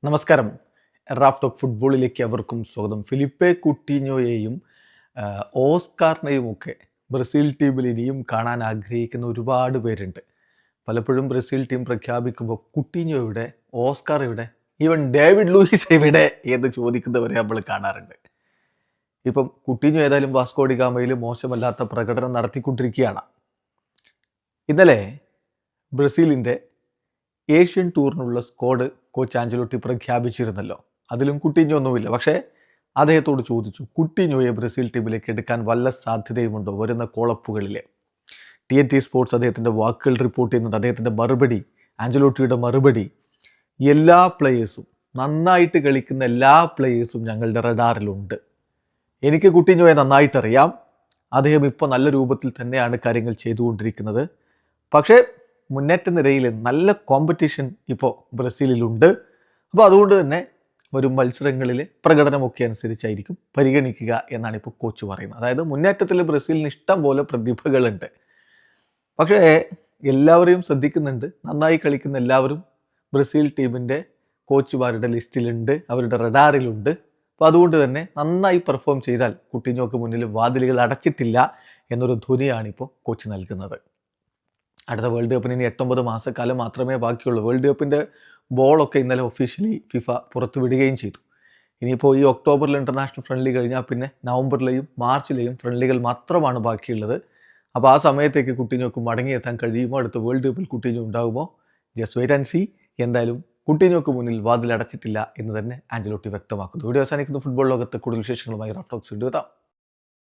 നമസ്കാരം. Raf talk ഫുട്ബോളിലേക്ക് അവർക്കും സ്വാഗതം. ഫിലിപ്പെ കുട്ടീഞ്ഞോയെയും ഓസ്കാറിനെയും ഒക്കെ ബ്രസീൽ ടീമിൽ ഇനിയും കാണാൻ ആഗ്രഹിക്കുന്ന ഒരുപാട് പേരുണ്ട്. പലപ്പോഴും ബ്രസീൽ ടീം പ്രഖ്യാപിക്കുമ്പോൾ കുട്ടീഞ്ഞോ എവിടെ, ഓസ്കാർ എവിടെ, ഈവൻ ഡേവിഡ് ലൂയിസ് എവിടെ എന്ന് ചോദിക്കുന്നവരെ നമ്മൾ കാണാറുണ്ട്. ഇപ്പം കുട്ടീഞ്ഞോ ഏതായാലും വാസ്കോ ഡി ഗാമയിൽ മോശമല്ലാത്ത പ്രകടനം നടത്തിക്കൊണ്ടിരിക്കുകയാണ്. ഇന്നലെ ബ്രസീലിൻ്റെ ഏഷ്യൻ ടൂറിനുള്ള സ്ക്വാഡ് കോച്ച് ആഞ്ചലോട്ടി പ്രഖ്യാപിച്ചിരുന്നല്ലോ. അതിലും കുട്ടീഞ്ഞോ ഒന്നുമില്ല. പക്ഷേ അദ്ദേഹത്തോട് ചോദിച്ചു, കുട്ടീഞ്ഞോയെ ബ്രസീൽ ടീമിലേക്ക് എടുക്കാൻ വല്ല സാധ്യതയുമുണ്ടോ വരുന്ന കോളപ്പുകളിൽ? TNT സ്പോർട്സ് അദ്ദേഹത്തിൻ്റെ വാക്കുകൾ റിപ്പോർട്ട് ചെയ്യുന്നുണ്ട്. അദ്ദേഹത്തിൻ്റെ മറുപടി, ആഞ്ചലോട്ടിയുടെ മറുപടി, എല്ലാ പ്ലേയേഴ്സും, നന്നായിട്ട് കളിക്കുന്ന എല്ലാ പ്ലേയേഴ്സും ഞങ്ങളുടെ റഡാറിലുണ്ട്. എനിക്ക് കുട്ടീഞ്ഞോയെ നന്നായിട്ടറിയാം. അദ്ദേഹം ഇപ്പോൾ നല്ല രൂപത്തിൽ തന്നെയാണ് കാര്യങ്ങൾ ചെയ്തുകൊണ്ടിരിക്കുന്നത്. പക്ഷേ മുന്നേറ്റ നിരയിൽ നല്ല കോമ്പറ്റീഷൻ ഇപ്പോൾ ബ്രസീലിലുണ്ട്. അപ്പോൾ അതുകൊണ്ട് തന്നെ വരും മത്സരങ്ങളിൽ പ്രകടനമൊക്കെ അനുസരിച്ചായിരിക്കും പരിഗണിക്കുക എന്നാണ് ഇപ്പോൾ കോച്ച് പറയുന്നത്. അതായത് മുന്നേറ്റത്തിൽ ബ്രസീലിന് ഇഷ്ടം പോലെ പ്രതിഭകളുണ്ട്. പക്ഷേ എല്ലാവരെയും ശ്രദ്ധിക്കുന്നുണ്ട്. നന്നായി കളിക്കുന്ന എല്ലാവരും ബ്രസീൽ ടീമിൻ്റെ കോച്ചുമാരുടെ ലിസ്റ്റിലുണ്ട്, അവരുടെ റഡാറിലുണ്ട്. അപ്പോൾ അതുകൊണ്ട് തന്നെ നന്നായി പെർഫോം ചെയ്താൽ കുട്ടീഞ്ഞോക്ക് മുന്നിൽ വാതിലുകൾ അടച്ചിട്ടില്ല എന്നൊരു ധ്വനിയാണിപ്പോൾ കോച്ച് നൽകുന്നത്. അടുത്ത വേൾഡ് കപ്പിന് ഇനി 8-9 മാസക്കാലം മാത്രമേ ബാക്കിയുള്ളൂ. വേൾഡ് കപ്പിൻ്റെ ബോളൊക്കെ ഇന്നലെ ഒഫീഷ്യലി ഫിഫ പുറത്തു വിടുകയും ചെയ്തു. ഇനിയിപ്പോൾ ഈ ഒക്ടോബറിൽ ഇൻ്റർനാഷണൽ ഫ്രണ്ട്ലി കഴിഞ്ഞാൽ പിന്നെ നവംബറിലെയും മാർച്ചിലെയും ഫ്രണ്ട്ലികൾ മാത്രമാണ് ബാക്കിയുള്ളത്. അപ്പോൾ ആ സമയത്തേക്ക് കുട്ടീഞ്ഞോക്ക് മടങ്ങിയെത്താൻ കഴിയുമോ? അടുത്ത വേൾഡ് കപ്പിൽ കുട്ടീഞ്ഞോ ഉണ്ടാകുമോ? Just wait and see. എന്തായാലും കുട്ടീഞ്ഞോക്ക് മുന്നിൽ വാതിലടച്ചിട്ടില്ല എന്ന് തന്നെ ആഞ്ചലോട്ടി വ്യക്തമാക്കുന്നു. വീഡിയോ അവസാനിക്കുന്ന ഫുട്ബോൾ ലോകത്ത് കൂടുതൽ വിശേഷങ്ങളുമായി റാഫ് ടോക്സ് വീഡിയോ എത്താം.